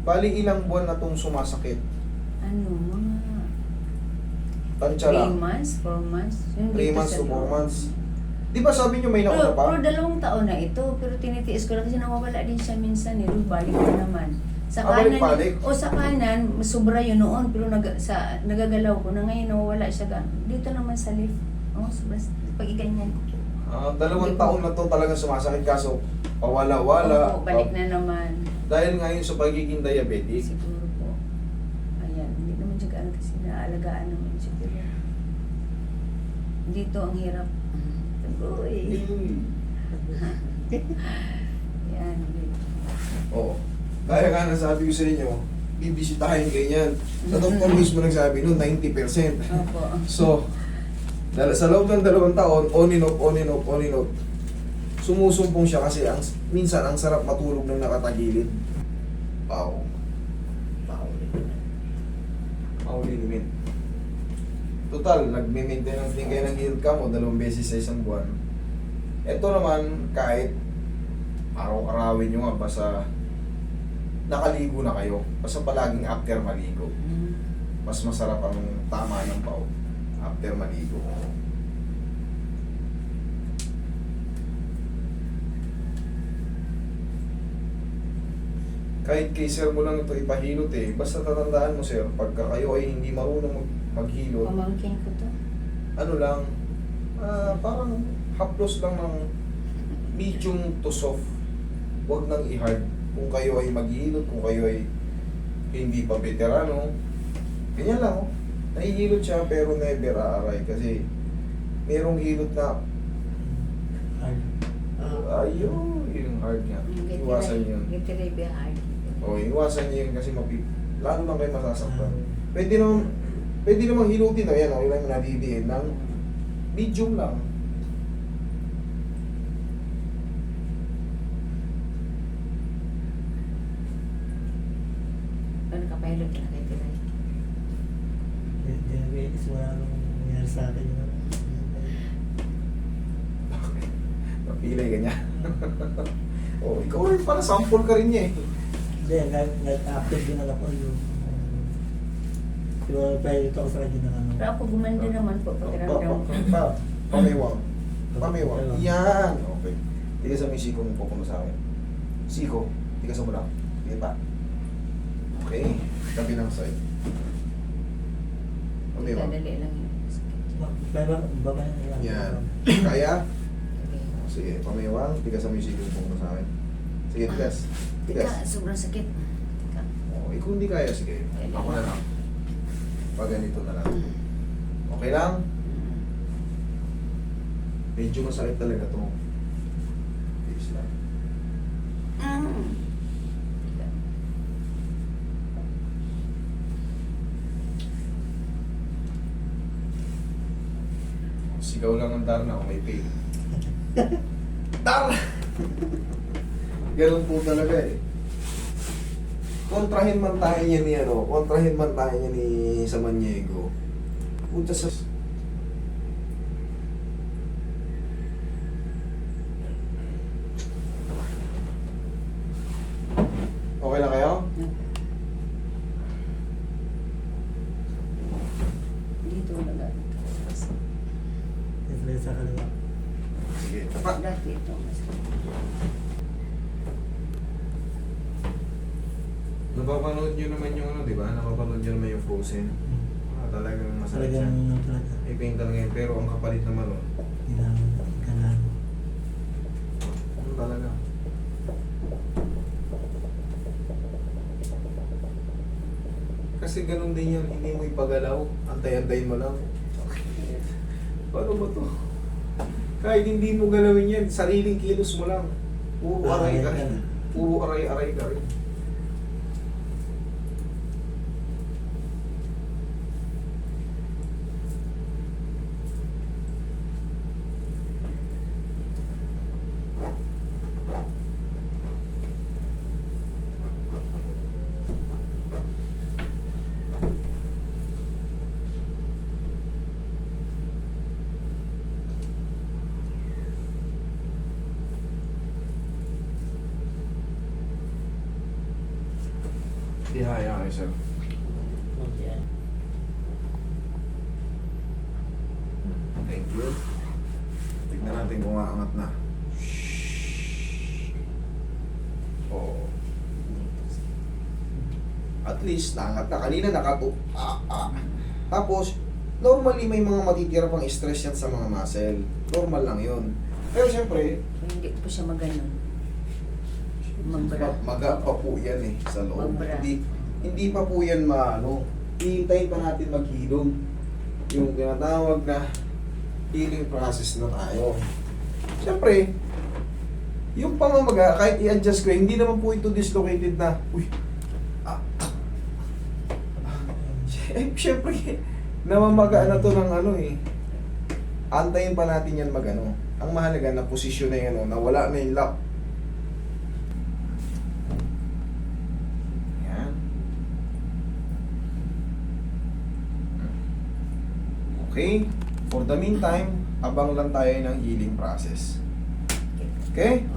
Bali, ilang buwan na itong sumasakit? Ano, mga Tansya 3 lang. months, 4 months. Yung 3 dito months sa to 4 loob. months. Di ba sabi nyo may Pero, nauna pa? pero 2 taon na ito, pero tinitiis ko lang kasi nawawala din siya minsan, balik na naman. Sa kanan, balik-balik? o sa kanan, sobra yun noon, pero nagagalaw ko na ngayon nawawala siya. Dito naman sa lift, sobra, pag iganyan ko. 2 taon na to talagang sumasakit kaso pawala-wala. Opo, balik na naman. Dahil ngayon sa pagiging diabetic, Siguro po. Ayan, hindi naman siya gaano kasi naalagaan naman siya. Pero dito ang hirap. Uy. Yan. Oo. Kaya nga nasabi ko sa inyo, bibisitahin ganyan. Sa doktor mismo nagsabi noon, 90%. Opo. So, sa loob ng 2 taon, on and off, on and off, on and off, sumusumpong siya kasi minsan ang sarap matulog ng nakatagilid. Pao. Paulimin. Total, nagme-maintenance din kayo ng health cam o 2 beses sa isang buwan. Ito naman, kahit araw-arawin nyo nga, basta nakaligo na kayo. Basta palaging after maligo. Mas masarap ang tama ng pao after maligo. Kahit kay sir mo lang ito ipahilot basta tatandaan mo sir, pagka kayo ay hindi marunong maghilot, Pamangkin ko to. ano lang, parang haplos lang ng medium to soft. Huwag nang i-hard. Kung kayo ay maghihilot, kung kayo ay hindi pa veterano, ganyan lang nahihilot siya pero never aaray kasi merong hilot na ayun, yung hard nga. Iwasan yun. Get behind. O, iwasan niyo yun kasi lalo lang kayo masasaktan. Pwede namang hilutin yan, yung lang nadidiin ng medium lang. Ano ka pa hilot na kay Tiray? Diabetes, wala nang nangyari sa akin yun. Napilay ka niya. O, ikaw rin para sample ka rin niya Hindi, nag-active din ako yung pero pwede ito ako sa kanya ng ano. Pero ako gumanda naman po pakiramdam ko. Pamiwang. Pamiwang. Yan. Okay. Tiga sa may siko mo po sa akin. Siko. Tiga sa mo lang. Tiga pa. Okay. Tabi ng side. Pamiwang. Dadali lang yun. Pero baba na lang. Yan. Kaya? Okay. Sige. Pamiwang. Tiga sa may siko mo sa akin. Sige, tigas. Tika, Tigas. sobrang sakit. Tika. Oh, kung hindi kaya, sige. Ako na lang. Pag ganito na lang. Okay lang? Medyo masakit talaga to. Tiis lang. Tika. Sigaw lang ang Darna kung may pain. Darna! Ganun po talaga kontrahin man tayo niya ni kontrahin man tayo niya ni Samaniego. Punta sa okay lang kayo? Dito na Reflex sa kaliwa. Sige, tapat. dati ito. Napapanood nyo naman yung di ba? Napapanood nyo naman yung Frozen. Talagang masakit siya. Talagang talaga. May pain talaga yun, pero ang kapalit naman Kailangan. ano talaga? Kasi ganun din yan, hindi mo ipagalaw, antay-antayin mo lang. Paano ba to? Kahit hindi mo galawin yan, sariling kilos mo lang. Puro aray ka rin. Puro aray-aray ka rin. Ihaya kayo, sir. Okay. Thank you. Tignan natin kung aangat na. Oh. At least, naangat na. Kanina Tapos, normally may mga matitira pang stress yan sa mga muscle. Normal lang yun. Pero siyempre, Hindi po siya maganon. Magbra. maga pa po yan eh sa loob. Magbra. Hindi pa po yan maano. Hihintayin pa natin maghilom. Yung tinatawag na healing process na tayo. Siyempre, yung pamamaga, kahit i-adjust ko, hindi naman po ito dislocated na, uy, siyempre, namamaga na to ng ano eh. Antayin pa natin yan magano. Ang mahalaga na posisyon na yan, na wala na yung lock. Yan. Okay. For the meantime, abang lang tayo ng healing process. Okay?